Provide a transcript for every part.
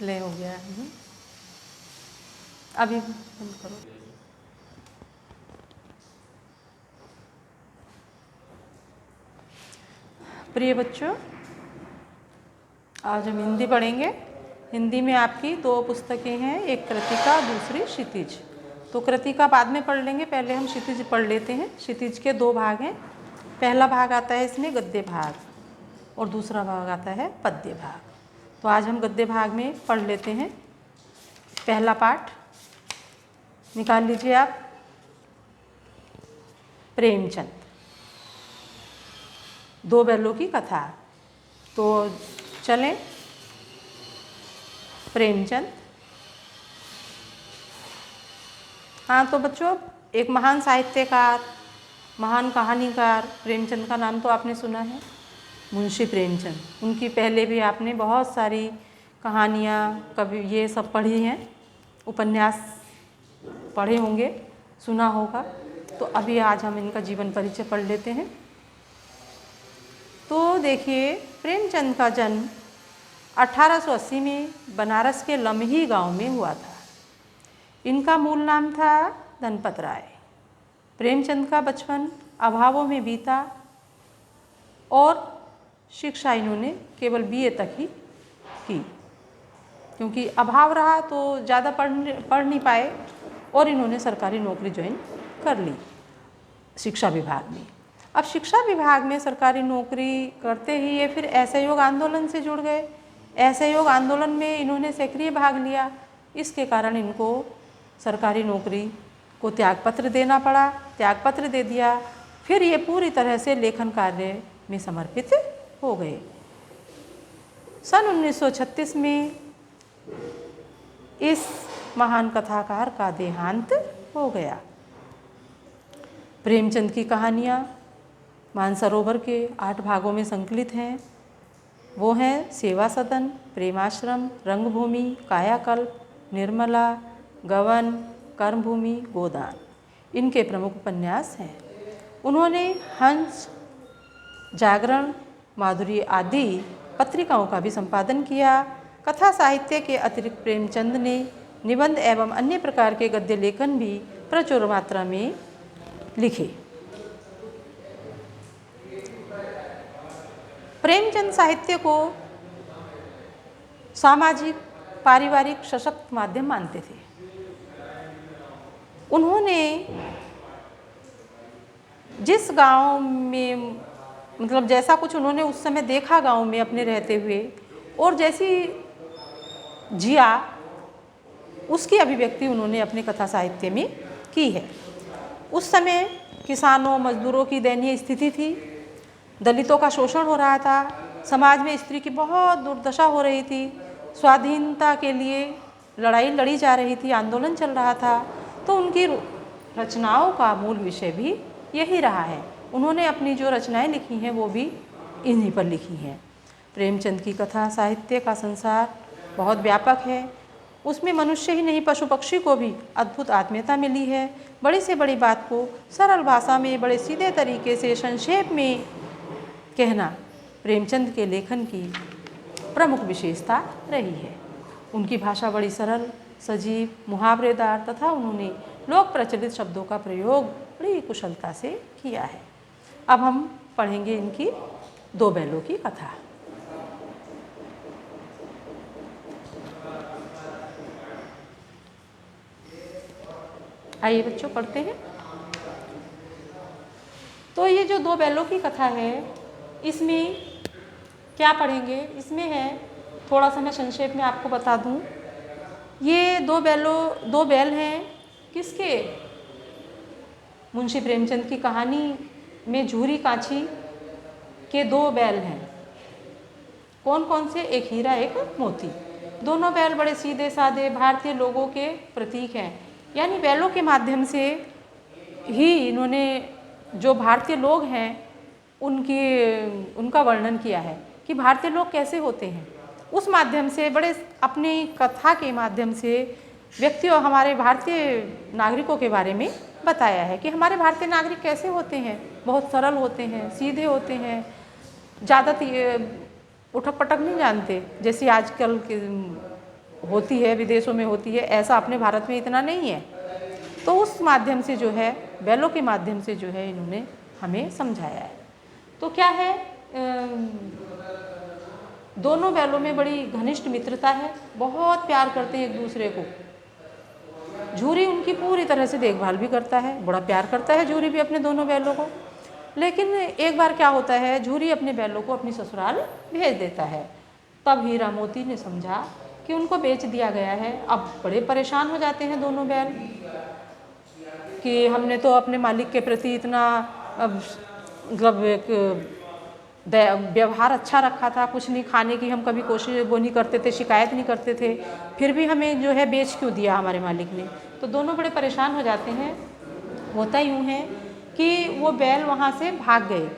ले हो गया। अभी बंद करो। प्रिय बच्चों, आज हम हिंदी पढ़ेंगे। हिंदी में आपकी दो पुस्तकें हैं, एक कृतिका, दूसरी क्षितिज। तो कृतिका बाद में पढ़ लेंगे, पहले हम क्षितिज पढ़ लेते हैं। क्षितिज के दो भाग हैं। पहला भाग आता है इसमें गद्य भाग और दूसरा भाग आता है पद्य भाग। तो आज हम गद्य भाग में पढ़ लेते हैं। पहला पाठ निकाल लीजिए आप। प्रेमचंद, दो बैलों की कथा। तो चलें। प्रेमचंद। हाँ, तो बच्चों, एक महान साहित्यकार, महान कहानीकार प्रेमचंद का नाम तो आपने सुना है, मुंशी प्रेमचंद। उनकी पहले भी आपने बहुत सारी कहानियाँ, कभी ये सब पढ़ी हैं, उपन्यास पढ़े होंगे, सुना होगा। तो अभी आज हम इनका जीवन परिचय पढ़ लेते हैं। तो देखिए, प्रेमचंद का जन्म 1880 में बनारस के लम्ही गांव में हुआ था। इनका मूल नाम था धनपत राय। प्रेमचंद का बचपन अभावों में बीता और शिक्षा इन्होंने केवल BA तक ही की, क्योंकि अभाव रहा तो ज़्यादा पढ़ नहीं पाए और इन्होंने सरकारी नौकरी ज्वाइन कर ली शिक्षा विभाग में। अब शिक्षा विभाग में सरकारी नौकरी करते ही ये फिर असहयोग आंदोलन से जुड़ गए। असहयोग आंदोलन में इन्होंने सक्रिय भाग लिया। इसके कारण इनको सरकारी नौकरी को त्यागपत्र देना पड़ा। त्यागपत्र दे दिया, फिर ये पूरी तरह से लेखन कार्य में समर्पित हो गए। सन 1936 में इस महान कथाकार का देहांत हो गया। प्रेमचंद की कहानियाँ मानसरोवर के 8 भागों में संकलित हैं। वो हैं सेवा सदन, प्रेमाश्रम, रंगभूमि, कायाकल्प, निर्मला, गवन, कर्मभूमि, गोदान। इनके प्रमुख उपन्यास हैं। उन्होंने हंस, जागरण, माधुरी आदि पत्रिकाओं का भी संपादन किया। कथा साहित्य के अतिरिक्त प्रेमचंद ने निबंध एवं अन्य प्रकार के गद्य लेखन भी प्रचुर मात्रा में लिखे। प्रेमचंद साहित्य को सामाजिक, पारिवारिक सशक्त माध्यम मानते थे। उन्होंने जिस गांव में, मतलब जैसा कुछ उन्होंने उस समय देखा गांव में अपने रहते हुए, और जैसी जिया, उसकी अभिव्यक्ति उन्होंने अपने कथा साहित्य में की है। उस समय किसानों, मजदूरों की दयनीय स्थिति थी, दलितों का शोषण हो रहा था, समाज में स्त्री की बहुत दुर्दशा हो रही थी, स्वाधीनता के लिए लड़ाई लड़ी जा रही थी, आंदोलन चल रहा था। तो उनकी रचनाओं का मूल विषय भी यही रहा है। उन्होंने अपनी जो रचनाएं लिखी हैं वो भी इन्हीं पर लिखी हैं। प्रेमचंद की कथा साहित्य का संसार बहुत व्यापक है। उसमें मनुष्य ही नहीं, पशु पक्षी को भी अद्भुत आत्मीयता मिली है। बड़ी से बड़ी बात को सरल भाषा में, बड़े सीधे तरीके से, संक्षेप में कहना प्रेमचंद के लेखन की प्रमुख विशेषता रही है। उनकी भाषा बड़ी सरल, सजीव, मुहावरेदार तथा उन्होंने लोक प्रचलित शब्दों का प्रयोग बड़ी कुशलता से किया है। अब हम पढ़ेंगे इनकी दो बैलों की कथा। आइए बच्चों, पढ़ते हैं। तो ये जो दो बैलों की कथा है, इसमें क्या पढ़ेंगे? इसमें है, थोड़ा सा मैं संक्षेप में आपको बता दूं। ये दो बैल हैं किसके? मुंशी प्रेमचंद की कहानी में झूरी कांची के दो बैल हैं। कौन कौन से? एक हीरा, एक मोती। दोनों बैल बड़े सीधे साधे भारतीय लोगों के प्रतीक हैं। यानी बैलों के माध्यम से ही इन्होंने जो भारतीय लोग हैं उनका वर्णन किया है कि भारतीय लोग कैसे होते हैं। उस माध्यम से, बड़े अपनी कथा के माध्यम से व्यक्तियों, हमारे भारतीय नागरिकों के बारे में बताया है कि हमारे भारतीय नागरिक कैसे होते हैं। बहुत सरल होते हैं, सीधे होते हैं, ज़्यादा उठक पटक नहीं जानते, जैसी आजकल के होती है, विदेशों में होती है, ऐसा अपने भारत में इतना नहीं है। तो उस माध्यम से जो है, बैलों के माध्यम से जो है इन्होंने हमें समझाया है। तो क्या है, दोनों बैलों में बड़ी घनिष्ठ मित्रता है, बहुत प्यार करते हैं एक दूसरे को। झूरी उनकी पूरी तरह से देखभाल भी करता है, बड़ा प्यार करता है झूरी भी अपने दोनों बैलों को। लेकिन एक बार क्या होता है, झूरी अपने बैलों को अपनी ससुराल भेज देता है। तब हीरा मोती ने समझा कि उनको बेच दिया गया है। अब बड़े परेशान हो जाते हैं दोनों बैल कि हमने तो अपने मालिक के प्रति इतना मतलब एक व्यवहार अच्छा रखा था, कुछ नहीं खाने की हम कभी कोशिश वो नहीं करते थे, शिकायत नहीं करते थे, फिर भी हमें जो है बेच क्यों दिया हमारे मालिक ने। तो दोनों बड़े परेशान हो जाते हैं। होता यूँ है कि वो बैल वहाँ से भाग गए।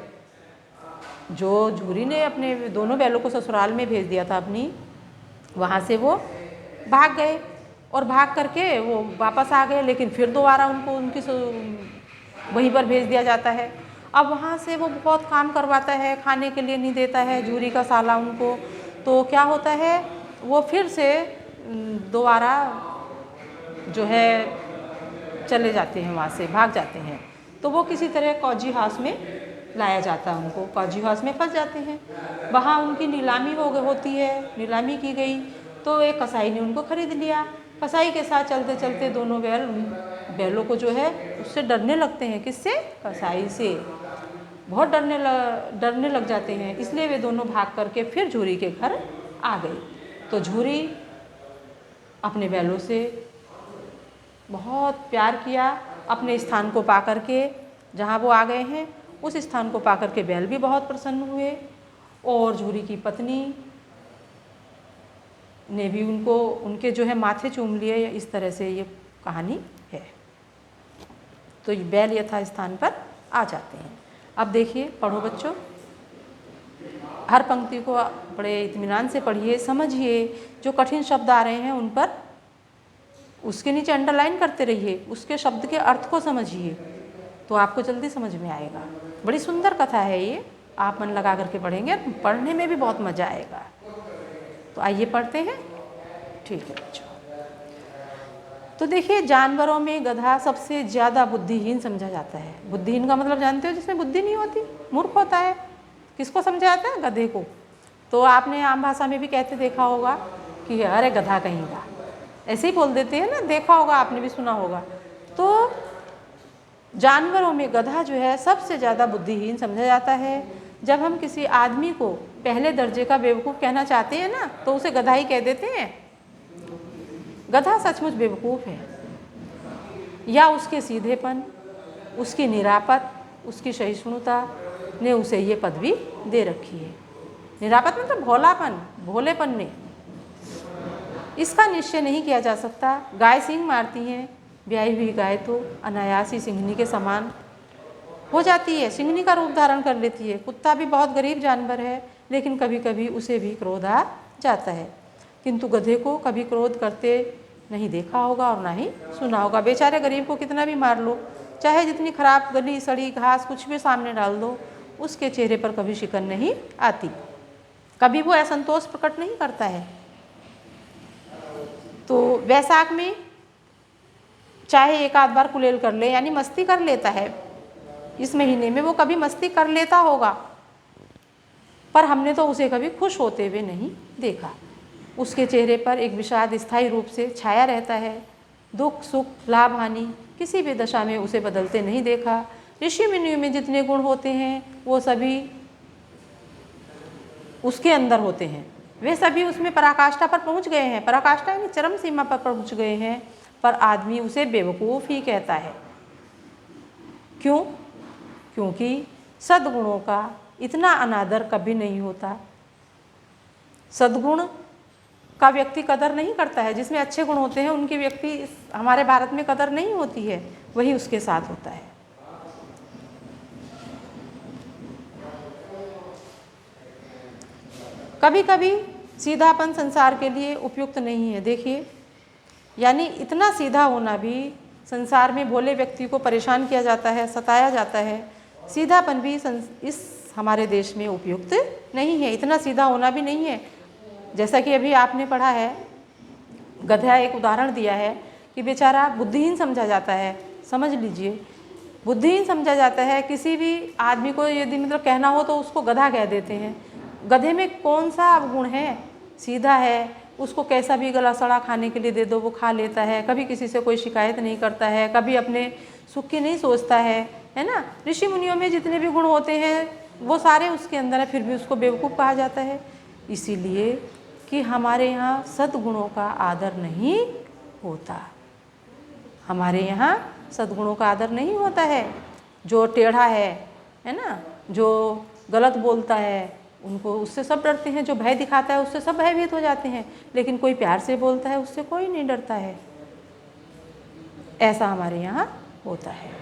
जो झूरी ने अपने दोनों बैलों को ससुराल में भेज दिया था अपनी, वहाँ से वो भाग गए और भाग करके वो वापस आ गए। लेकिन फिर दोबारा उनको उनकी वहीं पर भेज दिया जाता है। अब वहाँ से वो बहुत काम करवाता है, खाने के लिए नहीं देता है झूरी का साला उनको। तो क्या होता है, वो फिर से दोबारा जो है चले जाते हैं, वहाँ से भाग जाते हैं। तो वो किसी तरह कौजी हाउस में लाया जाता है उनको, कौजी हाउस में फंस जाते हैं। वहाँ उनकी नीलामी होती है, नीलामी की गई तो एक कसाई ने उनको खरीद लिया। कसाई के साथ चलते चलते दोनों बैलों को जो है उससे डरने लगते हैं। किससे? कसाई से बहुत डरने लग जाते हैं। इसलिए वे दोनों भाग करके फिर झूरी के घर आ गई। तो झूरी अपने बैलों से बहुत प्यार किया। अपने स्थान को पा करके, जहाँ वो आ गए हैं उस स्थान को पा करके बैल भी बहुत प्रसन्न हुए और झूरी की पत्नी ने भी उनके जो है माथे चूम लिए। इस तरह से ये कहानी है। तो बैल यथा स्थान पर आ जाते हैं। अब देखिए, पढ़ो बच्चों, हर पंक्ति को बड़े इत्मीनान से पढ़िए, समझिए। जो कठिन शब्द आ रहे हैं उन पर उसके नीचे अंडरलाइन करते रहिए, उसके शब्द के अर्थ को समझिए, तो आपको जल्दी समझ में आएगा। बड़ी सुंदर कथा है ये, आप मन लगा करके पढ़ेंगे, पढ़ने में भी बहुत मज़ा आएगा। तो आइए पढ़ते हैं। ठीक है बच्चों। तो देखिए, जानवरों में गधा सबसे ज़्यादा बुद्धिहीन समझा जाता है। बुद्धिहीन का मतलब जानते हो, जिसमें बुद्धि नहीं होती, मूर्ख होता है। किसको समझा जाता है? गधे को। तो आपने आम भाषा में भी कहते देखा होगा कि अरे गधा कहीं का, ऐसे ही बोल देते हैं ना, देखा होगा, आपने भी सुना होगा। तो जानवरों में गधा जो है सबसे ज़्यादा बुद्धिहीन समझा जाता है। जब हम किसी आदमी को पहले दर्जे का बेवकूफ़ कहना चाहते हैं ना, तो उसे गधा ही कह देते हैं। गधा सचमुच बेवकूफ़ है, या उसके सीधेपन, उसकी निरापत, उसकी सहिष्णुता ने उसे ये पदवी दे रखी है। निरापत मतलब भोलापन, भोलेपन ने। इसका निश्चय नहीं किया जा सकता। गाय सींग मारती हैं, ब्याही हुई गाय तो अनायास ही सिंघनी के समान हो जाती है, सिंघनी का रूप धारण कर लेती है। कुत्ता भी बहुत गरीब जानवर है, लेकिन कभी कभी उसे भी क्रोध आ जाता है। किंतु गधे को कभी क्रोध करते नहीं देखा होगा और ना ही सुना होगा। बेचारे गरीब को कितना भी मार लो, चाहे जितनी खराब गली सड़ी घास कुछ भी सामने डाल दो, उसके चेहरे पर कभी शिकन नहीं आती, कभी वो असंतोष प्रकट नहीं करता है। तो वैशाख में चाहे एक आध बार कुलेल कर ले, यानी मस्ती कर लेता है, इस महीने में वो कभी मस्ती कर लेता होगा, पर हमने तो उसे कभी खुश होते हुए नहीं देखा। उसके चेहरे पर एक विषाद स्थायी रूप से छाया रहता है। दुख सुख लाभ हानि किसी भी दशा में उसे बदलते नहीं देखा। ऋषि मुनियों में जितने गुण होते हैं वो सभी उसके अंदर होते हैं, वे सभी उसमें पराकाष्ठा पर पहुंच गए हैं। पराकाष्ठा यानी चरम सीमा पर पहुंच गए हैं, पर आदमी उसे बेवकूफ़ ही कहता है। क्यों? क्योंकि सद्गुणों का इतना अनादर कभी नहीं होता। सद्गुण का व्यक्ति कदर नहीं करता है। जिसमें अच्छे गुण होते हैं उनकी व्यक्ति हमारे भारत में कदर नहीं होती है, वही उसके साथ होता है। कभी कभी सीधापन संसार के लिए उपयुक्त नहीं है। देखिए, यानी इतना सीधा होना भी, संसार में भोले व्यक्ति को परेशान किया जाता है, सताया जाता है। सीधापन भी इस हमारे देश में उपयुक्त नहीं है, इतना सीधा होना भी नहीं है। जैसा कि अभी आपने पढ़ा है गधा एक उदाहरण दिया है कि बेचारा बुद्धिहीन समझा जाता है, समझ लीजिए, बुद्धिहीन समझा जाता है। किसी भी आदमी को यदि मतलब कहना हो तो उसको गधा कह देते हैं। गधे में कौन सा अवगुण है? सीधा है, उसको कैसा भी गला सड़ा खाने के लिए दे दो वो खा लेता है, कभी किसी से कोई शिकायत नहीं करता है, कभी अपने सुख की नहीं सोचता है ना। ऋषि मुनियों में जितने भी गुण होते हैं वो सारे उसके अंदर है, फिर भी उसको बेवकूफ़ कहा जाता है। इसीलिए कि हमारे यहाँ सद्गुणों का आदर नहीं होता, हमारे यहाँ सद्गुणों का आदर नहीं होता है। जो टेढ़ा है ना, जो गलत बोलता है उनको, उससे सब डरते हैं। जो भय दिखाता है उससे सब भयभीत हो जाते हैं, लेकिन कोई प्यार से बोलता है उससे कोई नहीं डरता है। ऐसा हमारे यहाँ होता है।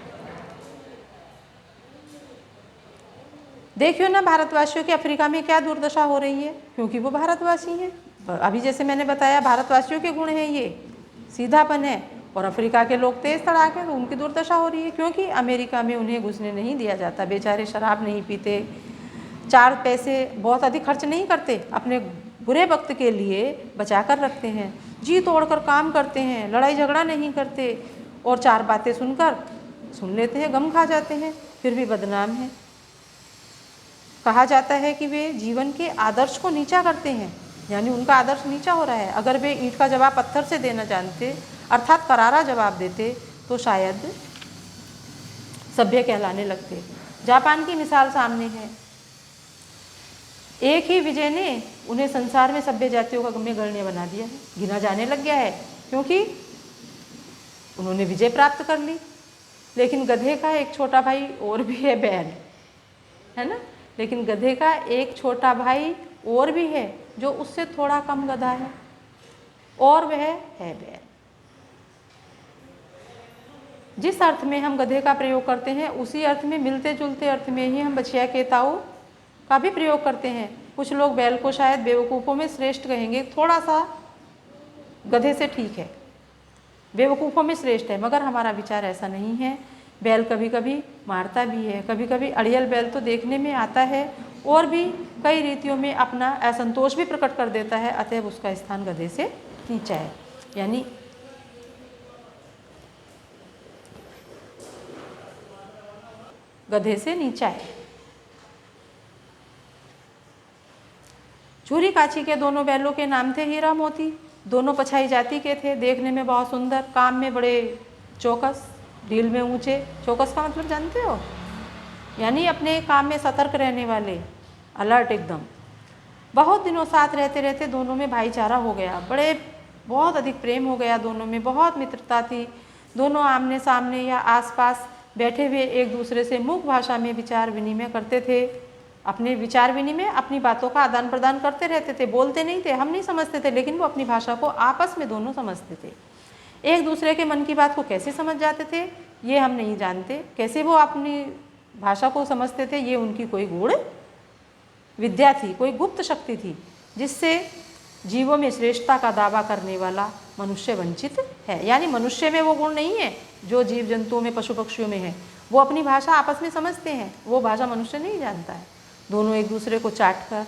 देखियो ना भारतवासियों की अफ्रीका में क्या दुर्दशा हो रही है, क्योंकि वो भारतवासी हैं। अभी जैसे मैंने बताया भारतवासियों के गुण हैं, ये सीधापन है, और अफ्रीका के लोग तेज तड़ाक हैं तो उनकी दुर्दशा हो रही है, क्योंकि अमेरिका में उन्हें घुसने नहीं दिया जाता। बेचारे शराब नहीं पीते, 4 पैसे बहुत अधिक खर्च नहीं करते, अपने बुरे वक्त के लिए बचा कर रखते हैं, जी तोड़कर काम करते हैं, लड़ाई झगड़ा नहीं करते, और 4 बातें सुन लेते हैं, गम खा जाते हैं, फिर भी बदनाम हैं। कहा जाता है कि वे जीवन के आदर्श को नीचा करते हैं, यानी उनका आदर्श नीचा हो रहा है। अगर वे ईंट का जवाब पत्थर से देना जानते, अर्थात करारा जवाब देते, तो शायद सभ्य कहलाने लगते। जापान की मिसाल सामने है। एक ही विजय ने उन्हें संसार में सभ्य जातियों का गण्य बना दिया है, गिना जाने लग गया है, क्योंकि उन्होंने विजय प्राप्त कर ली। लेकिन गधे का एक छोटा भाई और भी है, बैल, है ना। लेकिन गधे का एक छोटा भाई और भी है जो उससे थोड़ा कम गधा है, और वह है बैल। जिस अर्थ में हम गधे का प्रयोग करते हैं उसी अर्थ में, मिलते जुलते अर्थ में ही हम बछिया के ताऊ का भी प्रयोग करते हैं। कुछ लोग बैल को शायद बेवकूफ़ों में श्रेष्ठ कहेंगे, थोड़ा सा गधे से ठीक है, बेवकूफ़ों में श्रेष्ठ है, मगर हमारा विचार ऐसा नहीं है। बैल कभी कभी मारता भी है, कभी कभी अड़ियल बैल तो देखने में आता है, और भी कई रीतियों में अपना असंतोष भी प्रकट कर देता है, अतएव उसका स्थान गधे से नीचा है, यानी गधे से नीचा है। चूरी काची के दोनों बैलों के नाम थे हीरा मोती। दोनों पछाई जाति के थे, देखने में बहुत सुंदर, काम में बड़े चौकस, ढील में ऊंचे। चौकस का मतलब जानते हो, यानी अपने काम में सतर्क रहने वाले, अलर्ट एकदम। बहुत दिनों साथ रहते रहते दोनों में भाईचारा हो गया, बहुत अधिक प्रेम हो गया, दोनों में बहुत मित्रता थी। दोनों आमने सामने या आसपास बैठे हुए एक दूसरे से मुख भाषा में विचार विनिमय करते थे। अपने विचार विनिमय, अपनी बातों का आदान प्रदान करते रहते थे, बोलते नहीं थे, हम नहीं समझते थे, लेकिन वो अपनी भाषा को आपस में दोनों समझते थे। एक दूसरे के मन की बात को कैसे समझ जाते थे ये हम नहीं जानते, कैसे वो अपनी भाषा को समझते थे ये उनकी कोई गूढ़ विद्या थी, कोई गुप्त शक्ति थी, जिससे जीवों में श्रेष्ठता का दावा करने वाला मनुष्य वंचित है। यानी मनुष्य में वो गुण नहीं है जो जीव जंतुओं में, पशु पक्षियों में है। वो अपनी भाषा आपस में समझते हैं, वो भाषा मनुष्य नहीं जानता है। दोनों एक दूसरे को चाट कर,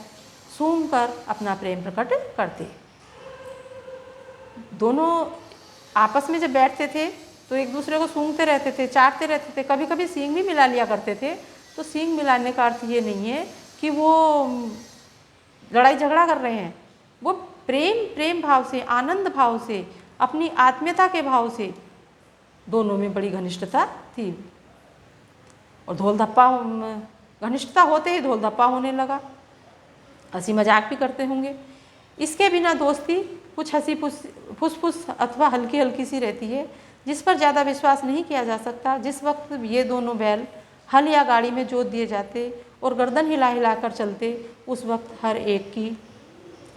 सूंघ कर अपना प्रेम प्रकट करते। दोनों आपस में जब बैठते थे तो एक दूसरे को सूंघते रहते थे, चाटते रहते थे, कभी कभी सींग भी मिला लिया करते थे। तो सींग मिलाने का अर्थ ये नहीं है कि वो लड़ाई झगड़ा कर रहे हैं, वो प्रेम भाव से, आनंद भाव से, अपनी आत्मीयता के भाव से दोनों में बड़ी घनिष्ठता थी। और धोल धप्पा, घनिष्ठता होते ही धोल धप्पा होने लगा, हंसी मजाक भी करते होंगे। इसके बिना दोस्ती कुछ हंसी फुसफुस अथवा हल्की हल्की सी रहती है, जिस पर ज़्यादा विश्वास नहीं किया जा सकता। जिस वक्त ये दोनों बैल हल या गाड़ी में जोत दिए जाते और गर्दन हिला हिला कर चलते, उस वक्त हर एक की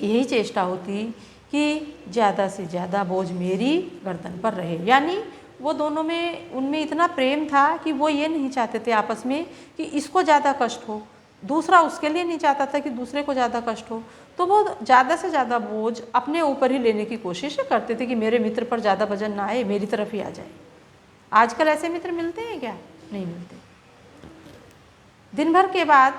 यही चेष्टा होती कि ज़्यादा से ज़्यादा बोझ मेरी गर्दन पर रहे। यानी वो दोनों में, उनमें इतना प्रेम था कि वो ये नहीं चाहते थे आपस में कि इसको ज़्यादा कष्ट हो, दूसरा उसके लिए नहीं चाहता था कि दूसरे को ज़्यादा कष्ट हो। तो वो ज़्यादा से ज़्यादा बोझ अपने ऊपर ही लेने की कोशिश करते थे कि मेरे मित्र पर ज़्यादा वजन ना आए, मेरी तरफ ही आ जाए। आजकल ऐसे मित्र मिलते हैं क्या? नहीं मिलते। दिन भर के बाद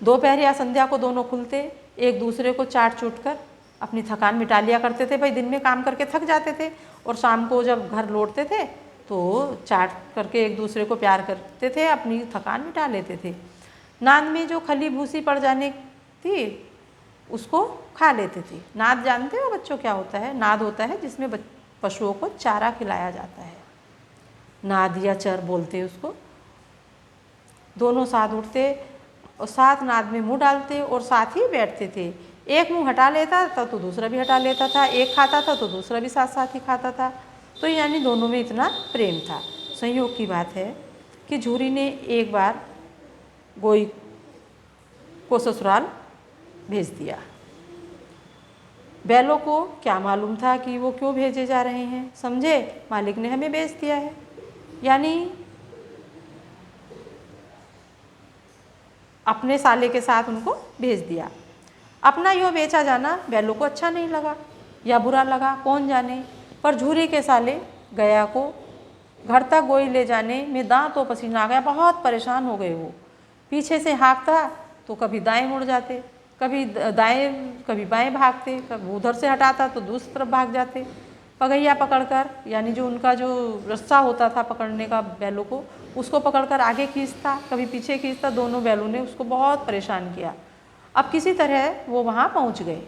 दोपहर या संध्या को दोनों खुलते, एक दूसरे को चाट चूट कर अपनी थकान मिटा लिया करते थे। भाई दिन में काम करके थक जाते थे और शाम को जब घर लौटते थे तो चाट करके एक दूसरे को प्यार करते थे, अपनी थकान मिटा लेते थे। नाद में जो खली भूसी पड़ जाने थी उसको खा लेते थे। नाद जानते हो बच्चों क्या होता है? नाद होता है जिसमें पशुओं को चारा खिलाया जाता है, नाद या चर बोलते हैं उसको। दोनों साथ उठते और साथ नाद में मुंह डालते और साथ ही बैठते थे। एक मुंह हटा लेता था तो दूसरा भी हटा लेता था, एक खाता था तो दूसरा भी साथ साथ ही खाता था। तो यानी दोनों में इतना प्रेम था। संयोग की बात है कि झूरी ने एक बार गोई को ससुराल भेज दिया। बैलों को क्या मालूम था कि वो क्यों भेजे जा रहे हैं, समझे? मालिक ने हमें भेज दिया है, यानी अपने साले के साथ उनको भेज दिया। अपना यो बेचा जाना बैलों को अच्छा नहीं लगा या बुरा लगा कौन जाने, पर झूरी के साले गया को घर तक गोई ले जाने में दांतों पसीना आ गया। बहुत परेशान हो गए वो। पीछे से हाँकता तो कभी दाएं मुड़ जाते, कभी दाएं कभी बाएं भागते, कभी उधर से हटाता तो दूसरी तरफ भाग जाते। पगैया पकड़कर, यानी जो उनका जो रस्सा होता था पकड़ने का बैलों को, उसको पकड़कर आगे खींचता, कभी पीछे खींचता। दोनों बैलों ने उसको बहुत परेशान किया। अब किसी तरह वो वहाँ पहुँच गए।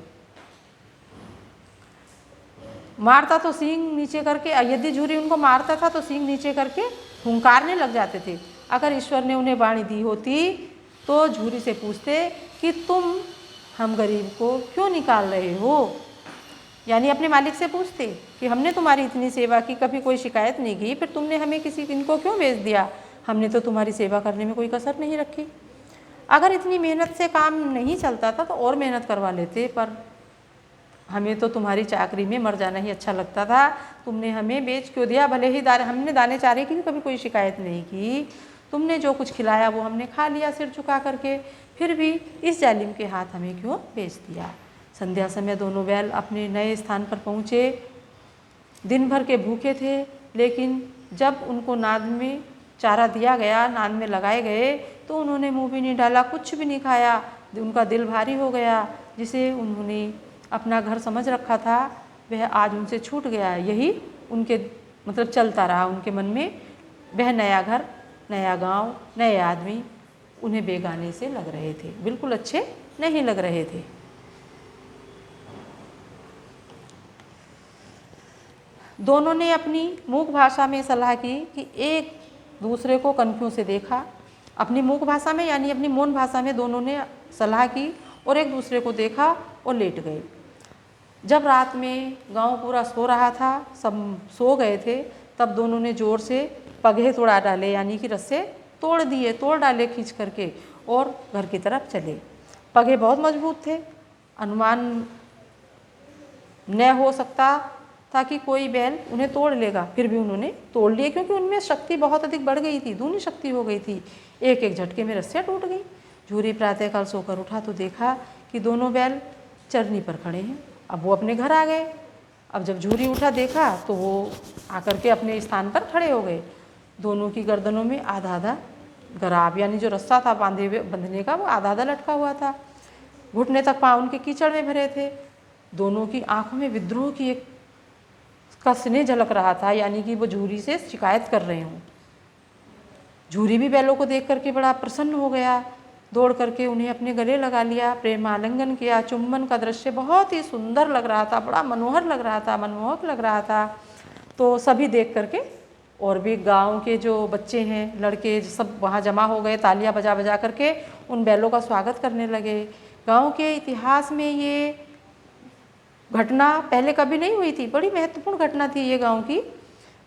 मारता तो सींग नीचे करके, यदि झूरी उनको मारता था तो सींग नीचे करके हुंकारने लग जाते थे। अगर ईश्वर ने उन्हें वाणी दी होती तो झूरी से पूछते कि तुम हम गरीब को क्यों निकाल रहे हो, यानी अपने मालिक से पूछते कि हमने तुम्हारी इतनी सेवा की, कभी कोई शिकायत नहीं की, फिर तुमने हमें इनको क्यों भेज दिया? हमने तो तुम्हारी सेवा करने में कोई कसर नहीं रखी। अगर इतनी मेहनत से काम नहीं चलता था तो और मेहनत करवा लेते, पर हमें तो तुम्हारी चाकरी में मर जाना ही अच्छा लगता था। तुमने हमें बेच क्यों दिया? भले ही हमने दाने चारे की भी कभी कोई शिकायत नहीं की। तुमने जो कुछ खिलाया वो हमने खा लिया सिर झुका करके, फिर भी इस जालिम के हाथ हमें क्यों बेच दिया? संध्या समय दोनों बैल अपने नए स्थान पर पहुँचे। दिन भर के भूखे थे, लेकिन जब उनको नाद में चारा दिया गया, नाद में लगाए गए, तो उन्होंने मुँह भी नहीं डाला, कुछ भी नहीं खाया। उनका दिल भारी हो गया। जिसे उन्होंने अपना घर समझ रखा था वह आज उनसे छूट गया। यही उनके मतलब चलता रहा उनके मन में। वह नया घर, नया गांव, नए आदमी उन्हें बेगाने से लग रहे थे, बिल्कुल अच्छे नहीं लग रहे थे। दोनों ने अपनी मूक भाषा में सलाह की कि एक दूसरे को कनखियों से देखा। अपनी मूक भाषा में यानी अपनी मौन भाषा में दोनों ने सलाह की और एक दूसरे को देखा और लेट गए। जब रात में गांव पूरा सो रहा था, सब सो गए थे, तब दोनों ने ज़ोर से पगहे तोड़ा डाले, यानी कि रस्से तोड़ डाले खींच करके और घर की तरफ चले। पगहे बहुत मजबूत थे, अनुमान न हो सकता था कि कोई बैल उन्हें तोड़ लेगा, फिर भी उन्होंने तोड़ लिए, क्योंकि उनमें शक्ति बहुत अधिक बढ़ गई थी, दूनी शक्ति हो गई थी। एक एक झटके में रस्सियाँ टूट गई। झूरी प्रातःकाल सोकर उठा तो देखा कि दोनों बैल चरनी पर खड़े हैं। अब वो अपने घर आ गए। अब जब झूरी उठा देखा तो वो आकर के अपने स्थान पर खड़े हो गए। दोनों की गर्दनों में आधा आधा गराब, यानी जो रस्सा था बंधने का, वो आधा आधा लटका हुआ था। घुटने तक पाँव उनके कीचड़ में भरे थे। दोनों की आंखों में विद्रोह की एक का स्नेह झलक रहा था, यानी कि वो झूरी से शिकायत कर रहे हों। झूरी भी बैलों को देख करके बड़ा प्रसन्न हो गया। दौड़ करके उन्हें अपने गले लगा लिया, प्रेमालिंगन किया। चुंबन का दृश्य बहुत ही सुंदर लग रहा था, बड़ा मनोहर लग रहा था, मनमोहक लग रहा था। तो सभी देख करके, और भी गांव के जो बच्चे हैं, लड़के सब वहाँ जमा हो गए, तालियां बजा बजा करके उन बैलों का स्वागत करने लगे। गांव के इतिहास में ये घटना पहले कभी नहीं हुई थी, बड़ी महत्वपूर्ण घटना थी ये गाँव की।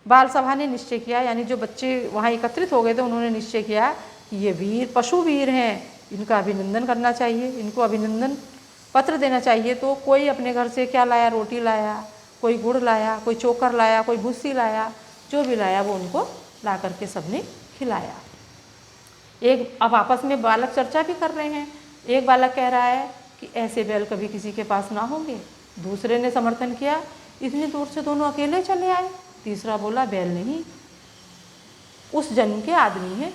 बाल सभा ने निश्चय किया, यानी जो बच्चे वहाँ एकत्रित हो गए थे, उन्होंने निश्चय किया कि ये वीर, पशु वीर हैं, इनका अभिनंदन करना चाहिए, इनको अभिनंदन पत्र देना चाहिए। तो कोई अपने घर से क्या लाया, रोटी लाया, कोई गुड़ लाया, कोई चोकर लाया, कोई भूसी लाया, जो भी लाया वो उनको ला करके सबने खिलाया। एक अब आपस में बालक चर्चा भी कर रहे हैं। एक बालक कह रहा है कि ऐसे बैल कभी किसी के पास ना होंगे। दूसरे ने समर्थन किया, इतनी दूर से दोनों अकेले चले आए। तीसरा बोला, बैल नहीं, उस जन्म के आदमी हैं।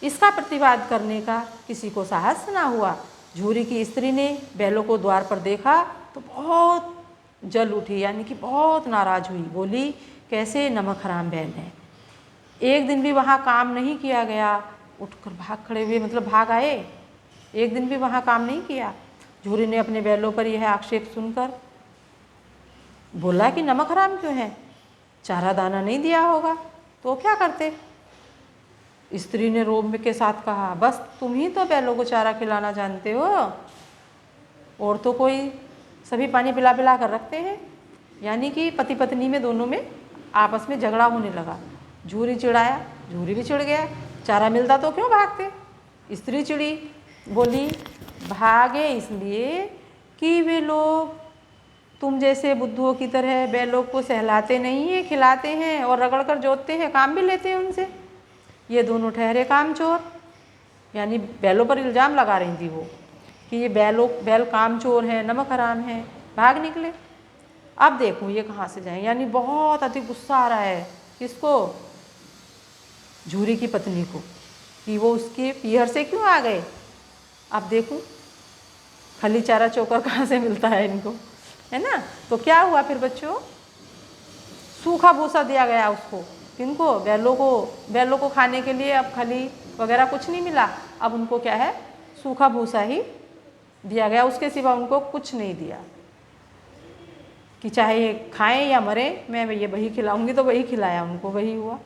इसका प्रतिवाद करने का किसी को साहस ना हुआ। झूरी की स्त्री ने बैलों को द्वार पर देखा तो बहुत जल उठी, यानी कि बहुत नाराज हुई। बोली, कैसे नमक हराम बैल है, एक दिन भी वहाँ काम नहीं किया गया। उठकर भाग खड़े हुए, मतलब भाग आए, एक दिन भी वहाँ काम नहीं किया। झूरी ने अपने बैलों पर यह आक्षेप सुनकर बोला कि नमक हराम क्यों है, चारा दाना नहीं दिया होगा तो क्या करते। स्त्री ने रोब के साथ कहा, बस तुम ही तो बैलों को चारा खिलाना जानते हो, और तो कोई, सभी पानी पिला पिला कर रखते हैं। यानी कि पति पत्नी में दोनों में आपस में झगड़ा होने लगा। झूरी चिढ़ाया, झूरी भी चिढ़ गया, चारा मिलता तो क्यों भागते। स्त्री चिड़ी, बोली, भागे इसलिए कि वे लोग तुम जैसे बुद्धुओं की तरह बैलों को सहलाते नहीं हैं, खिलाते हैं और रगड़ कर जोतते हैं, काम भी लेते हैं उनसे। ये दोनों ठहरे कामचोर, यानी बैलों पर इल्ज़ाम लगा रही थी वो कि ये बैल कामचोर हैं, नमक हराम है, भाग निकले। अब देखो ये कहाँ से जाएं, यानी बहुत अधिक गुस्सा आ रहा है किसको, झूरी की पत्नी को, कि वो उसके पीहर से क्यों आ गए। अब देखूं खली चारा चोकर कहाँ से मिलता है इनको, है ना। तो क्या हुआ फिर बच्चों, सूखा भूसा दिया गया उसको, किनको, बैलों को खाने के लिए अब खली वगैरह कुछ नहीं मिला। अब उनको क्या है, सूखा भूसा ही दिया गया, उसके सिवा उनको कुछ नहीं दिया कि चाहे ये खाएं या मरें, मैं ये वही खिलाऊंगी, तो वही खिलाया उनको, वही हुआ।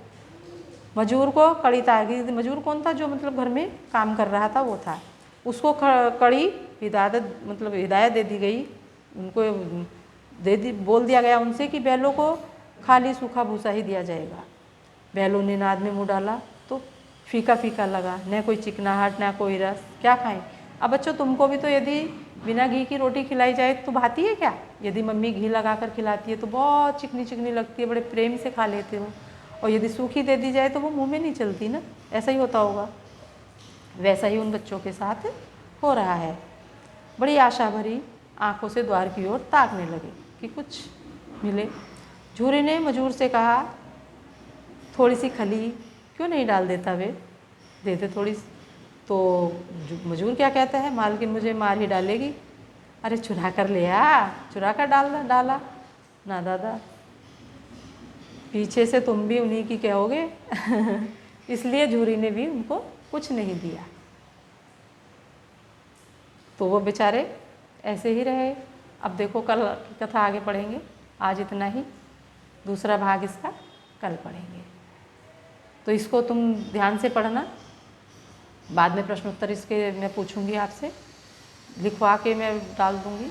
मजूर को कड़ी तागी, मजूर कौन था, जो मतलब घर में काम कर रहा था वो था, उसको कड़ी हिदायत, मतलब हिदायत दे दी गई, उनको बोल दिया गया उनसे कि बैलों को खाली सूखा भूसा ही दिया जाएगा। बैलों ने नाद में मुँह डाला तो फीका फीका लगा, न कोई चिकनाहट न कोई रस, क्या खाएं। अब बच्चों तुमको भी तो यदि बिना घी की रोटी खिलाई जाए तो भाती है क्या, यदि मम्मी घी लगा कर खिलाती है तो बहुत चिकनी चिकनी लगती है, बड़े प्रेम से खा लेते हो, और यदि सूखी दे दी जाए तो वो मुंह में नहीं चलती ना, ऐसा ही होता होगा। वैसा ही उन बच्चों के साथ हो रहा है। बड़ी आशा भरी आंखों से द्वार की ओर ताकने लगे कि कुछ मिले। झूरी ने मजूर से कहा, थोड़ी सी खली क्यों नहीं डाल देता वे, देते थोड़ी। तो मजूर क्या कहता है, मालकिन मुझे मार ही डालेगी। अरे चुरा कर ले आ, चुरा कर डाला ना दादा, पीछे से तुम भी उन्हीं की कहोगे। इसलिए झूरी ने भी उनको कुछ नहीं दिया। तो वो बेचारे ऐसे ही रहे। अब देखो कल की कथा आगे पढ़ेंगे, आज इतना ही, दूसरा भाग इसका कल पढ़ेंगे। तो इसको तुम ध्यान से पढ़ना, बाद में प्रश्नोत्तर इसके मैं पूछूंगी आपसे, लिखवा के मैं डाल दूंगी।